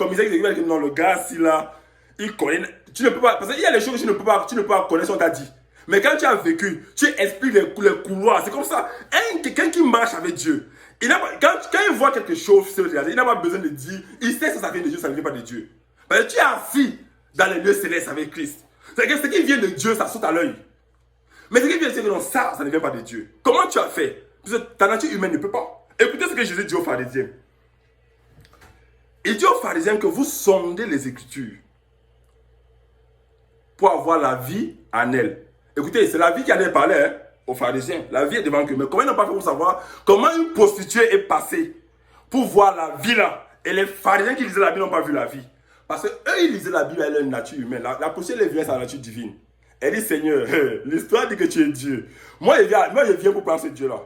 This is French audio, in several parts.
Comme Isaac va dire, non, le gars, si là, il connaît. Tu ne peux pas. Parce qu'il y a des choses que tu ne peux pas connaître, on t'a dit. Mais quand tu as vécu, tu expliques les couloirs. C'est comme ça. Quelqu'un qui marche avec Dieu, quand il voit quelque chose, il n'a pas besoin de dire, il sait que ça vient de Dieu, ça ne vient pas de Dieu. Parce que tu es assis dans les lieux célestes avec Christ. C'est que ce qui vient de Dieu, ça saute à l'œil. Mais ce qui vient de Dieu, ça ne vient pas de Dieu. Comment tu as fait? Parce que ta nature humaine ne peut pas. Écoutez ce que Jésus dit aux pharisiens. Il dit aux pharisiens que vous sondez les Écritures pour avoir la vie en elle. Écoutez, c'est la vie qui allait parler aux pharisiens. La vie est devant eux. Mais comment ils n'ont pas fait pour savoir comment une prostituée est passée pour voir la vie là? Et les pharisiens qui lisaient la Bible n'ont pas vu la vie. Parce qu'eux, ils lisaient la Bible, elle a une nature humaine. La prostituée, elle vient sa nature divine. Elle dit, Seigneur, l'histoire dit que tu es Dieu. Moi, je viens pour prendre ce Dieu-là.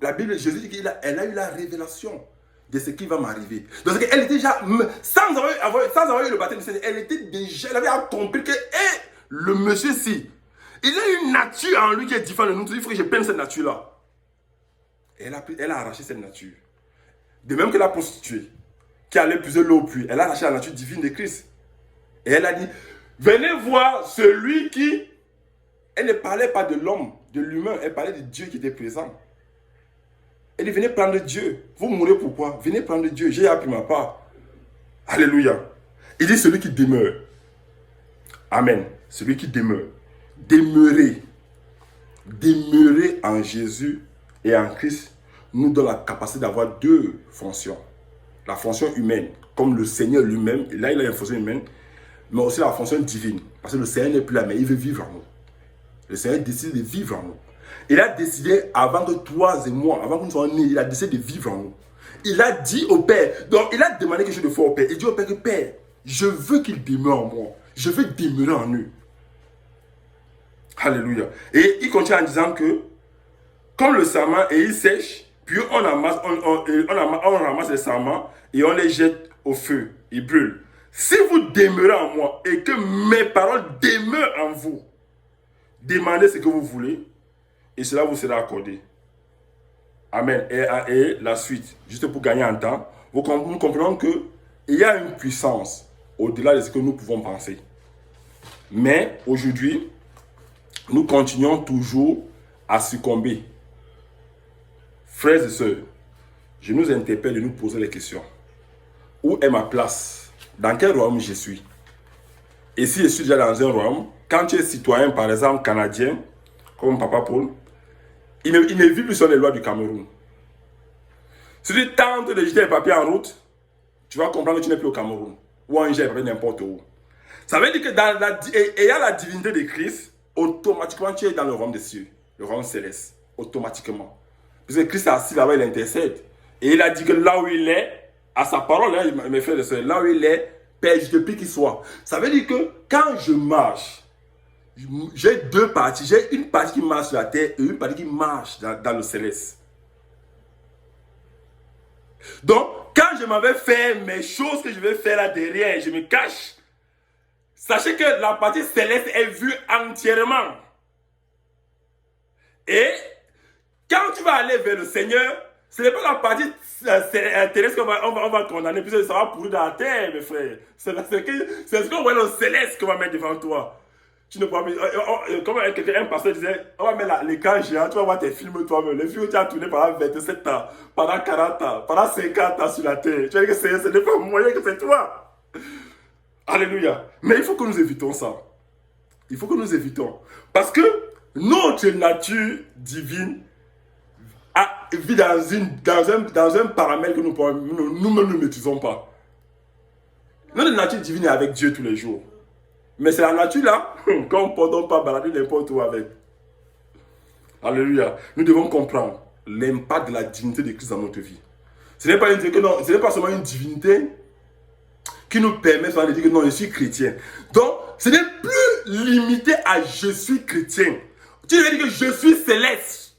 La Bible, Jésus dit qu'elle a eu la révélation de ce qui va m'arriver. Donc, elle était déjà, sans avoir eu le baptême du Seigneur, elle avait compris que, le monsieur-ci, il a une nature en lui qui est différente de nous. Il faut que je prenne cette nature-là. Elle a arraché cette nature. De même que la prostituée, qui allait puiser l'eau au puits, elle a arraché la nature divine de Christ. Et elle a dit, venez voir celui qui... Elle ne parlait pas de l'homme, de l'humain, elle parlait de Dieu qui était présent. Elle dit, venez prendre Dieu. Vous mourrez pourquoi? Venez prendre Dieu, j'ai appris ma part. Alléluia. Il dit, celui qui demeure. Amen. Celui qui demeure. Demeurer. Demeurer en Jésus et en Christ nous donne la capacité d'avoir deux fonctions. La fonction humaine, comme le Seigneur lui-même, là il a une fonction humaine, mais aussi la fonction divine. Parce que le Seigneur n'est plus là, mais il veut vivre en nous. Le Seigneur décide de vivre en nous. Il a décidé, avant que toi et moi, avant que nous soyons nés, il a décidé de vivre en nous. Il a dit au Père, donc il a demandé quelque chose de fort au Père. Il dit au Père que Père, je veux qu'il demeure en moi. Je veux demeurer en eux. Alléluia. Et il continue en disant que, comme le sarment, et il sèche, puis on ramasse les sarments et on les jette au feu. Ils brûlent. Si vous demeurez en moi et que mes paroles demeurent en vous, demandez ce que vous voulez et cela vous sera accordé. Amen. Et la suite, juste pour gagner en temps, nous comprenons qu'il y a une puissance au-delà de ce que nous pouvons penser. Mais aujourd'hui, nous continuons toujours à succomber. Frères et sœurs, je nous interpelle de nous poser les questions. Où est ma place? Dans quel royaume je suis? Et si je suis déjà dans un royaume, quand tu es citoyen, par exemple, canadien, comme Papa Paul, il ne vit plus sur les lois du Cameroun. Si tu tentes de jeter les papiers en route, tu vas comprendre que tu n'es plus au Cameroun. Ou en Niger, n'importe où. Ça veut dire que ayant la divinité de Christ, automatiquement tu es dans le royaume des cieux, le royaume céleste, automatiquement. Parce que Christ est assis là-bas, il intercède. Et il a dit que là où il est, à sa parole, hein, mes frères et sœurs, là où il est, Père, je te prie qu'il soit. Ça veut dire que quand je marche, j'ai deux parties. J'ai une partie qui marche sur la terre et une partie qui marche dans le céleste. Donc, quand je m'en vais faire mes choses que je vais faire là derrière, je me cache. Sachez que la partie céleste est vue entièrement. Et quand tu vas aller vers le Seigneur, ce n'est pas la partie terrestre qu'on va condamner, puisque ça va pourrir dans la terre, mes frères. C'est ce qu'on voit dans le céleste qu'on va mettre devant toi. Tu ne pourras pas. Comme un pasteur disait, on va mettre l'écran géant, tu vas voir tes films toi-même. Les films que tu as tournés pendant 27 ans, pendant 40 ans, pendant 50 ans sur la terre. Tu vas dire que ce n'est pas moyen que c'est toi. Alléluia. Mais il faut que nous évitons ça. Il faut que nous évitons. Parce que notre nature divine vit dans un paramètre que nous-mêmes ne maîtrisons pas. Notre nature divine est avec Dieu tous les jours. Mais c'est la nature là qu'on ne peut pas balader n'importe où avec. Alléluia. Nous devons comprendre l'impact de la divinité de Christ dans notre vie. Ce n'est pas seulement une divinité qui nous permet de dire que non, je suis chrétien. Donc, ce n'est plus limité à je suis chrétien. Tu devais dire que je suis céleste.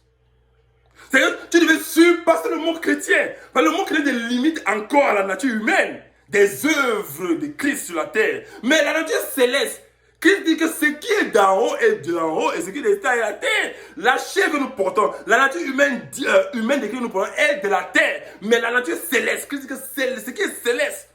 C'est-à-dire que tu devais surpasser le mot chrétien. Parce que le mot chrétien limite encore à la nature humaine. Des œuvres de Christ sur la terre. Mais la nature céleste, Christ dit que ce qui est d'en haut est d'en haut et ce qui est de la terre. La chair que nous portons, la nature humaine de Christ que nous portons est de la terre. Mais la nature céleste, Christ dit que ce qui est céleste